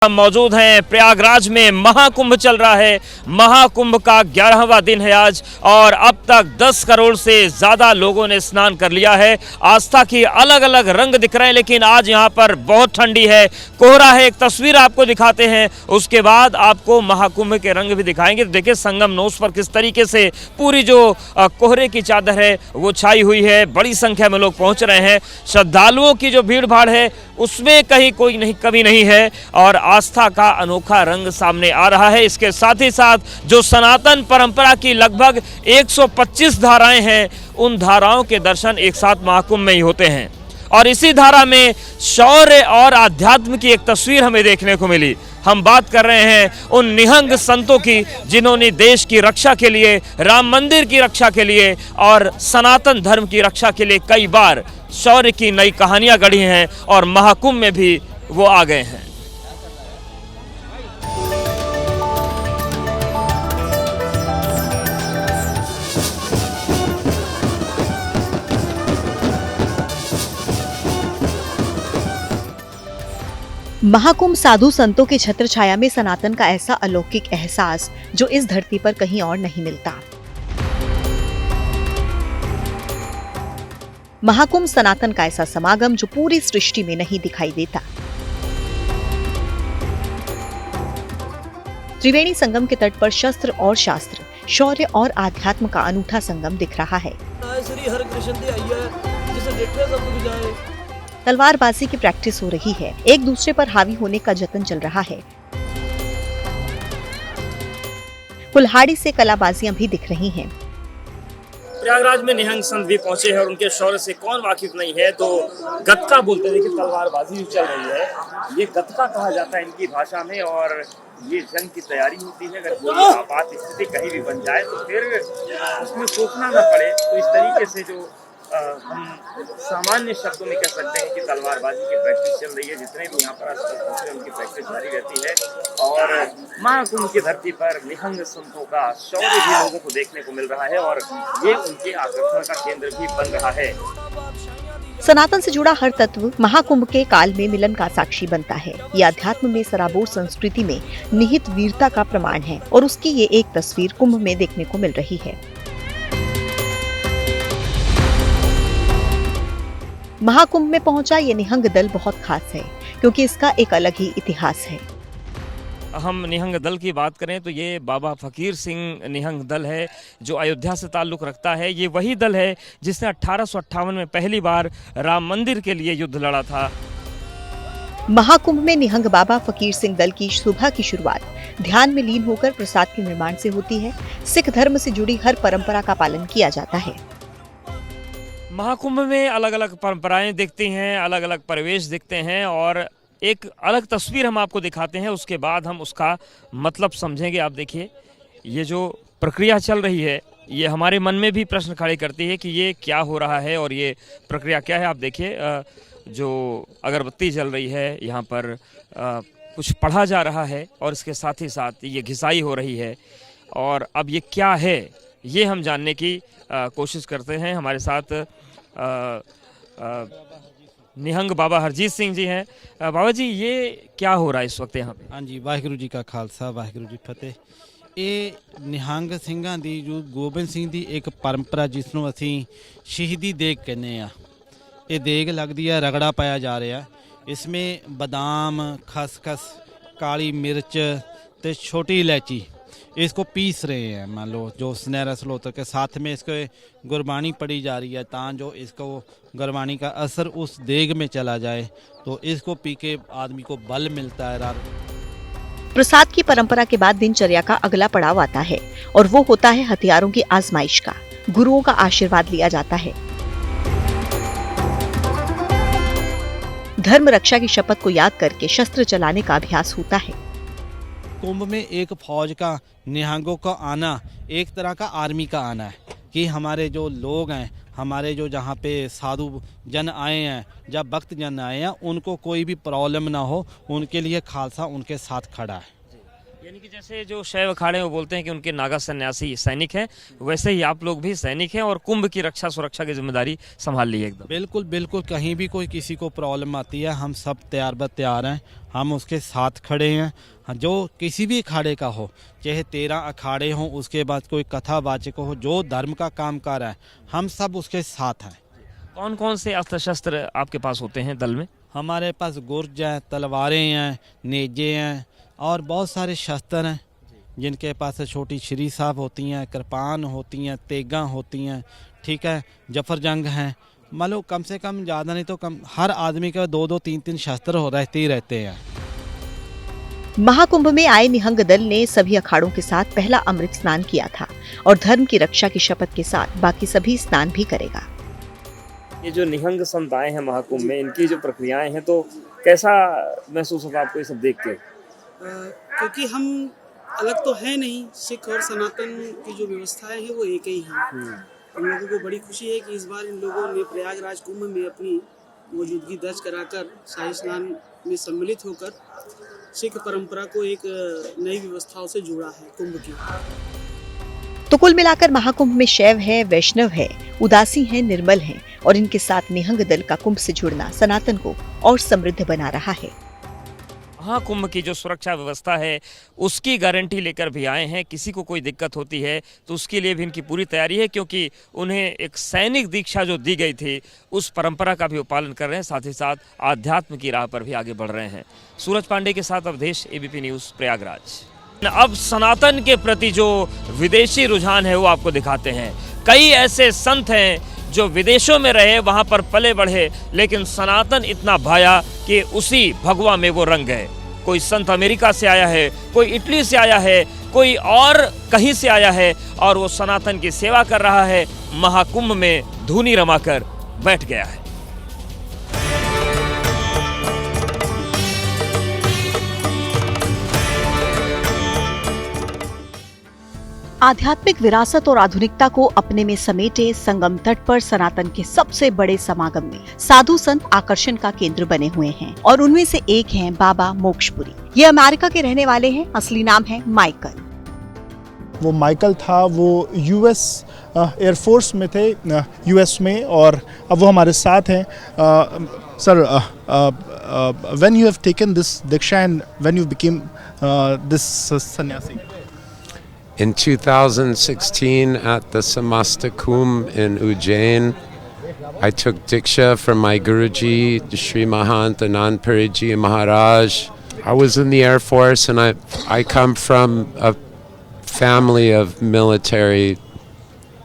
हम मौजूद हैं प्रयागराज में। महाकुंभ चल रहा है। महाकुंभ का 11वां दिन है आज और अब तक 10 करोड़ से ज़्यादा लोगों ने स्नान कर लिया है। आस्था की अलग अलग रंग दिख रहे हैं, लेकिन आज यहाँ पर बहुत ठंडी है, कोहरा है। एक तस्वीर आपको दिखाते हैं, उसके बाद आपको महाकुंभ के रंग भी दिखाएंगे। तो देखिए संगम नोस पर किस तरीके से पूरी जो कोहरे की चादर है वो छाई हुई है। बड़ी संख्या में लोग पहुँच रहे हैं। श्रद्धालुओं की जो भीड़ भाड़ है उसमें कहीं कोई नहीं कमी नहीं है और आस्था का अनोखा रंग सामने आ रहा है। इसके साथ ही साथ जो सनातन परंपरा की लगभग 125 धाराएं हैं, उन धाराओं के दर्शन एक साथ महाकुंभ में ही होते हैं। और इसी धारा में शौर्य और आध्यात्म की एक तस्वीर हमें देखने को मिली। हम बात कर रहे हैं उन निहंग संतों की जिन्होंने देश की रक्षा के लिए, राम मंदिर की रक्षा के लिए और सनातन धर्म की रक्षा के लिए कई बार शौर्य की नई कहानियां गढ़ी हैं और महाकुंभ में भी वो आ गए हैं। महाकुंभ साधु संतों के छत्र छाया में सनातन का ऐसा अलौकिक एहसास जो इस धरती पर कहीं और नहीं मिलता। महाकुंभ सनातन का ऐसा समागम जो पूरी सृष्टि में नहीं दिखाई देता। त्रिवेणी संगम के तट पर शस्त्र और शास्त्र, शौर्य और आध्यात्म का अनूठा संगम दिख रहा है। तलवारबाजी की प्रैक्टिस हो रही है, एक दूसरे पर हावी होने का जतन चल रहा है। कुल्हाड़ी से कलाबाजियां भी दिख रही हैं। प्रयागराज में निहंग संत भी पहुंचे हैं और उनके शौर्य से कौन वाकिफ नहीं है। तो गतका बोलते हैं, देखिए तलवारबाजी भी चल रही है, ये गतका कहा जाता है इनकी भाषा में। और ये जंग की तैयारी होती है, अगर कोई आपात स्थिति कहीं भी बन जाए तो फिर उसमें सोचना न पड़े। तो इस तरीके से जो हम सामान्य शब्दों में कह सकते हैं कि तलवारबाजी की प्रैक्टिस चल रही है। जितने भी यहाँ पर स्थल पहुंचे उनकी प्रैक्टिस जारी रहती है और महाकुंभ की धरती पर निहंग संतों का शौर्य भी लोगों को देखने को मिल रहा है और ये उनके आकर्षण का केंद्र भी बन रहा है। सनातन से जुड़ा हर तत्व महाकुंभ के काल में मिलन का साक्षी बनता है। ये अध्यात्म में सराबोर संस्कृति में निहित वीरता का प्रमाण है और उसकी ये एक तस्वीर कुंभ में देखने को मिल रही है। महाकुंभ में पहुंचा ये निहंग दल बहुत खास है क्योंकि इसका एक अलग ही इतिहास है। हम निहंग दल की बात करें तो ये बाबा फकीर सिंह निहंग दल है जो अयोध्या से ताल्लुक़ रखता है। ये वही दल है जिसने 1858 में पहली बार राम मंदिर के लिए युद्ध लड़ा था। महाकुंभ में निहंग बाबा फकीर सिंह दल की सुबह की शुरुआत ध्यान में लीन होकर प्रसाद के निर्माण से होती है। सिख धर्म से जुड़ी हर परंपरा का पालन किया जाता है। महाकुंभ में अलग अलग परंपराएं दिखती हैं, अलग अलग परिवेश दिखते हैं और एक अलग तस्वीर हम आपको दिखाते हैं, उसके बाद हम उसका मतलब समझेंगे। आप देखिए ये जो प्रक्रिया चल रही है ये हमारे मन में भी प्रश्न खड़े करती है कि ये क्या हो रहा है और ये प्रक्रिया क्या है। आप देखिए जो अगरबत्ती जल रही है, यहाँ पर कुछ पढ़ा जा रहा है और इसके साथ ही साथ ये घिसाई हो रही है। और अब ये क्या है ये हम जानने की कोशिश करते हैं। हमारे साथ निहंग बाबा हरजीत सिंह जी हैं। बाबा जी ये क्या हो रहा है इस वक्त यहाँ पे? हाँ जी, वाहिगुरु जी का खालसा वाहिगुरु जी फतेह। ਇਹ ਨਿਹੰਗ ਸਿੰਘਾਂ ਦੀ ਜੋ ਗੋਬਿੰਦ ਸਿੰਘ ਦੀ ਇੱਕ ਪਰੰਪਰਾ ਜਿਸ ਨੂੰ ਅਸੀਂ ਸ਼ਹੀਦੀ ਦੇਗ ਕਹਿੰਦੇ ਆ, ਇਹ ਦੇਗ ਲੱਗਦੀ ਆ, ਰਗੜਾ ਪਾਇਆ ਜਾ ਰਿਹਾ। इसमें बादाम, खसखस, काली मिर्च तो छोटी इलायची इसको पीस रहे हैं। मान लो जो सुनहरा सलोतर के साथ में इसको गुरबानी पढ़ी जा रही है ताकि जो इसको गुरबानी का असर उस देग में चला जाए तो इसको पी के आदमी को बल मिलता है। प्रसाद की परंपरा के बाद दिनचर्या का अगला पड़ाव आता है और वो होता है हथियारों की आजमाइश का। गुरुओं का आशीर्वाद लिया जाता है। धर्म रक्षा की शपथ को याद करके शस्त्र चलाने का अभ्यास होता है। कुंभ में एक फौज का, निहंगों का आना एक तरह का आर्मी का आना है कि हमारे जो लोग हैं, हमारे जो जहाँ पे साधु जन आए हैं, जब भक्त जन आए हैं, उनको कोई भी प्रॉब्लम ना हो, उनके लिए खालसा उनके साथ खड़ा है। यानी कि जैसे जो शैव अखाड़े हैं वो बोलते हैं कि उनके नागा सन्यासी सैनिक हैं, वैसे ही आप लोग भी सैनिक हैं और कुंभ की रक्षा सुरक्षा की जिम्मेदारी संभाल ली है एकदम। बिल्कुल बिल्कुल, कहीं भी कोई किसी को प्रॉब्लम आती है हम सब तैयार ब तैयार हैं, हम उसके साथ खड़े हैं। जो किसी भी अखाड़े का हो, चाहे 13 अखाड़े हों, उसके बाद कोई कथावाचक हो, जो धर्म का काम कर रहा है, हम सब उसके साथ हैं। कौन कौन से अस्त्र शस्त्र आपके पास होते हैं दल में? हमारे पास गुर्ज हैं, तलवारें हैं, नेजे हैं और बहुत सारे शस्त्र हैं जिनके पास छोटी श्री साहब होती हैं, कृपान होती हैं, तेगा होती हैं, ठीक है, जफर जंग हैं। मान लो कम से कम, ज़्यादा नहीं तो कम, हर आदमी के 2-2 3-3 शस्त्र रहते ही रहते हैं। महाकुंभ में आए निहंग दल ने सभी अखाड़ों के साथ पहला अमृत स्नान किया था और धर्म की रक्षा की शपथ के साथ बाकी सभी स्नान भी करेगा। ये जो निहंग संत आए हैं महाकुंभ में, इनकी जो प्रक्रियाएं हैं, तो कैसा महसूस होगा आपको ये सब देख के? क्योंकि हम अलग तो है नहीं, सिख और सनातन की जो व्यवस्थाएं हैं वो एक ही हैं। हम लोगों को बड़ी खुशी है कि इस बार इन लोगों ने प्रयागराज कुंभ में अपनी मौजूदगी दर्ज कराकर शाही स्नान में सम्मिलित होकर सिख परंपरा को एक नई व्यवस्थाओं से जोड़ा है कुंभ की। तो कुल मिलाकर महाकुंभ में शैव है, वैष्णव है, उदासी है, निर्मल है और इनके साथ निहंग दल का कुंभ से जुड़ना सनातन को और समृद्ध बना रहा है। महाकुंभ की जो सुरक्षा व्यवस्था है उसकी गारंटी लेकर भी आए हैं। किसी को कोई दिक्कत होती है तो उसके लिए भी इनकी पूरी तैयारी है, क्योंकि उन्हें एक सैनिक दीक्षा जो दी गई थी उस परंपरा का भी वो पालन कर रहे हैं, साथ ही साथ आध्यात्म की राह पर भी आगे बढ़ रहे हैं। सूरज पांडे के साथ अवधेश, एबीपी न्यूज़, प्रयागराज। अब सनातन के प्रति जो विदेशी रुझान है वो आपको दिखाते हैं। कई ऐसे संत हैं जो विदेशों में रहे, वहाँ पर पले बढ़े, लेकिन सनातन इतना भाया कि उसी भगवा में वो रंग गए। कोई संत अमेरिका से आया है, कोई इटली से आया है, कोई और कहीं से आया है और वो सनातन की सेवा कर रहा है, महाकुंभ में धूनी रमाकर बैठ गया है। आध्यात्मिक विरासत और आधुनिकता को अपने में समेटे संगम तट पर सनातन के सबसे बड़े समागम में साधु संत आकर्षण का केंद्र बने हुए हैं और उनमें से एक हैं बाबा मोक्षपुरी। ये अमेरिका के रहने वाले हैं, असली नाम है माइकल। वो माइकल था, वो यूएस एयरफोर्स में थे, यूएस में, और अब वो हमारे साथ हैं। Sir, when you have taken this Diksha and when you became this सन्यासी? In 2016 at the Samasta Kumbh in Ujjain, I took Diksha from my Guruji, Shri Mahant Anand Puri Ji Maharaj. I was in the Air Force and I come from a family of military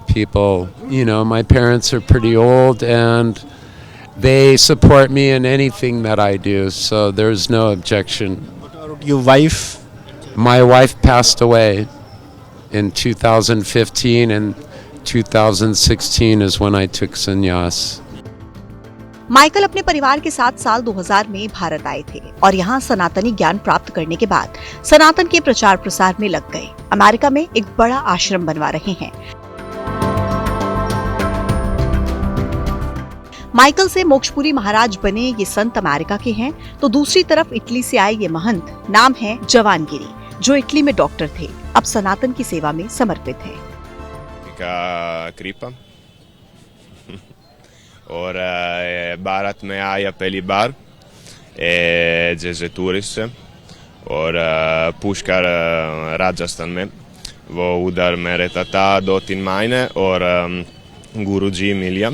people. You know, my parents are pretty old and they support me in anything that I do, so there's no objection. Your wife? My wife passed away in 2015 and 2016 is when I took sannyas. Michael अपने परिवार के साथ साल 2000 में भारत आए थे और यहाँ सनातनी ज्ञान प्राप्त करने के बाद सनातन के प्रचार प्रसार में लग गए। अमेरिका में एक बड़ा आश्रम बनवा रहे हैं। माइकल से मोक्षपुरी महाराज बने ये संत अमेरिका के हैं, तो दूसरी तरफ इटली से आए ये महंत, नाम है जवानगिरी, जो इटली में डॉक्टर थे, अब सनातन की सेवा में समर्पित है। कृपा और भारत में आया पहली बार जैसे टूरिस्ट, और पुष्कर राजस्थान में, वो उधर में रहता था 2-3 महीने, और गुरुजी मिलिया,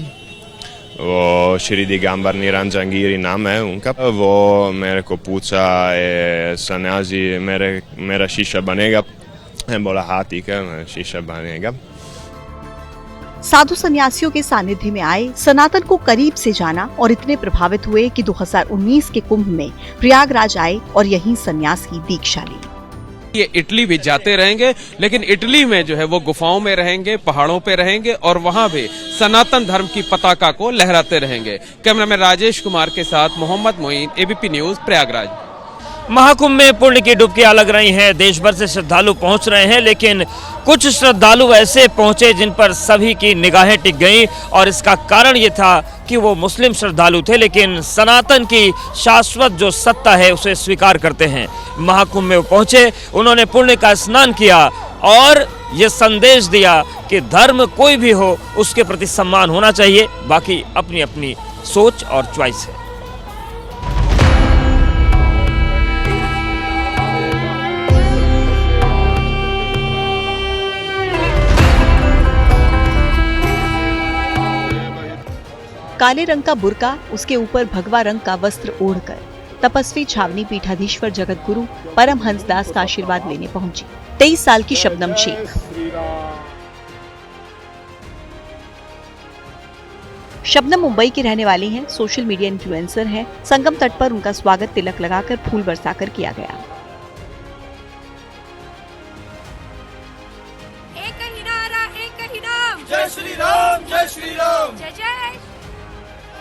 वो श्री दिगंबर निरंजन गिरी नाम है उनका। वो मेरे को पूछा सन्यासी मेरा शिष्य बनेगा? मैं बोला हाँ ठीक है, शिष्य बनेगा। साधु सन्यासियों के सानिध्य में आए, सनातन को करीब से जाना और इतने प्रभावित हुए कि 2019 के कुंभ में प्रयागराज आए और यहीं सन्यास की दीक्षा ली। ये इटली भी जाते रहेंगे, लेकिन इटली में जो है वो गुफाओं में रहेंगे, पहाड़ों पे रहेंगे और वहां भी सनातन धर्म की पताका को लहराते रहेंगे। कैमरामैन राजेश कुमार के साथ मोहम्मद मोइन, एबीपी न्यूज, प्रयागराज। महाकुंभ में पुण्य की डुबकियां लग रही हैं, देश भर से श्रद्धालु पहुंच रहे हैं, लेकिन कुछ श्रद्धालु ऐसे पहुंचे जिन पर सभी की निगाहें टिक गईं और इसका कारण ये था कि वो मुस्लिम श्रद्धालु थे, लेकिन सनातन की शाश्वत जो सत्ता है उसे स्वीकार करते हैं। महाकुंभ में वो पहुंचे, उन्होंने पुण्य का स्नान किया और ये संदेश दिया कि धर्म कोई भी हो उसके प्रति सम्मान होना चाहिए, बाकी अपनी अपनी सोच और चॉइस है। काले रंग का बुर्का, उसके ऊपर भगवा रंग का वस्त्र ओढ़कर तपस्वी छावनी पीठाधीश्वर जगत गुरु परमहंस दास का आशीर्वाद लेने पहुंची 23 साल की शबनम शेख। शबनम मुंबई की रहने वाली हैं, सोशल मीडिया इन्फ्लुएंसर हैं। संगम तट पर उनका स्वागत तिलक लगाकर फूल बरसाकर किया गया। एक ही नारा, एक ही नाम, जय श्री राम, जय श्री राम, जय जय।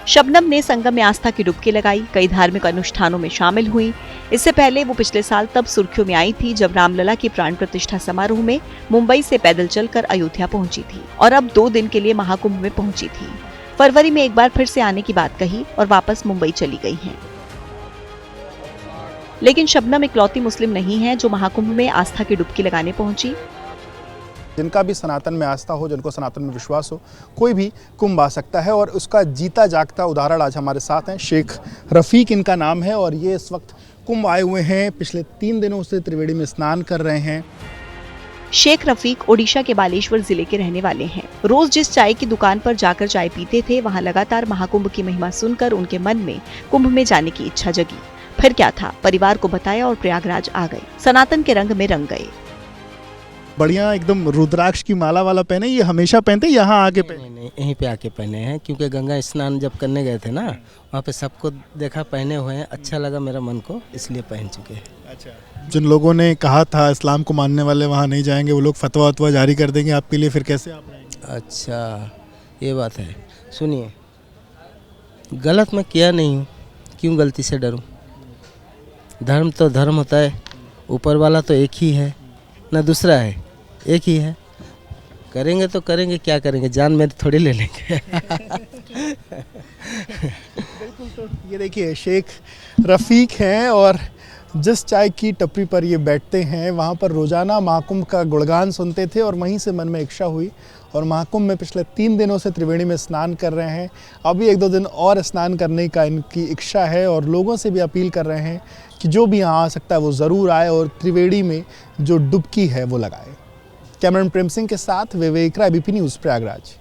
शबनम ने संगम में आस्था की डुबकी लगाई, कई धार्मिक अनुष्ठानों में शामिल हुई। इससे पहले वो पिछले साल तब सुर्खियों में आई थी जब रामलला की प्राण प्रतिष्ठा समारोह में मुंबई से पैदल चलकर अयोध्या पहुंची थी और अब 2 दिन के लिए महाकुंभ में पहुंची थी। फरवरी में एक बार फिर से आने की बात कही और वापस मुंबई चली गई हैं। लेकिन शबनम इकलौती मुस्लिम नहीं है जो महाकुंभ में आस्था की डुबकी लगाने पहुंची। जिनका भी सनातन में आस्था हो, जिनको सनातन में विश्वास हो, कोई भी कुंभ आ सकता है और उसका जीता जागता उदाहरण आज हमारे साथ हैं। शेख रफीक इनका नाम है और ये इस वक्त कुंभ आए हुए हैं। पिछले 3 दिनों से त्रिवेणी में स्नान कर रहे हैं। शेख रफीक ओडिशा के बालेश्वर जिले के रहने वाले हैं। रोज जिस चाय की दुकान पर जाकर चाय पीते थे, वहां लगातार महाकुंभ की महिमा सुनकर उनके मन में कुंभ में जाने की इच्छा जगी। फिर क्या था, परिवार को बताया और प्रयागराज आ गए। सनातन के रंग में रंग गए। बढ़िया एकदम रुद्राक्ष की माला वाला पहने, ये हमेशा पहनते यहाँ आके पहने? नहीं, यहीं पे आके पहने हैं, क्योंकि गंगा स्नान जब करने गए थे ना, वहाँ पे सबको देखा पहने हुए हैं, अच्छा लगा मेरा मन को, इसलिए पहन चुके हैं। अच्छा, जिन लोगों ने कहा था इस्लाम को मानने वाले वहाँ नहीं जाएंगे, वो लोग फतवा वतवा जारी कर देंगे आपके लिए, फिर कैसे आप रहेंगे? अच्छा, ये बात है। सुनिए, गलत मैं किया नहीं हूँ, क्यों गलती से डरूँ? धर्म तो धर्म होता है, ऊपर वाला तो एक ही है ना, दूसरा है, एक ही है। करेंगे तो करेंगे, क्या करेंगे, जान मेरी थोड़ी ले लेंगे। बिल्कुल। तो ये देखिए शेख रफीक हैं और जिस चाय की टपरी पर ये बैठते हैं वहाँ पर रोज़ाना महाकुंभ का गुणगान सुनते थे और वहीं से मन में इच्छा हुई और महाकुंभ में पिछले 3 दिनों से त्रिवेणी में स्नान कर रहे हैं। अभी 1-2 दिन और स्नान करने का इनकी इच्छा है और लोगों से भी अपील कर रहे हैं कि जो भी यहाँ आ सकता है वो ज़रूर आए और त्रिवेणी में जो डुबकी है वो लगाए। कैमरामैन प्रेम सिंह के साथ विवेक राय, एबीपी न्यूज़, प्रयागराज।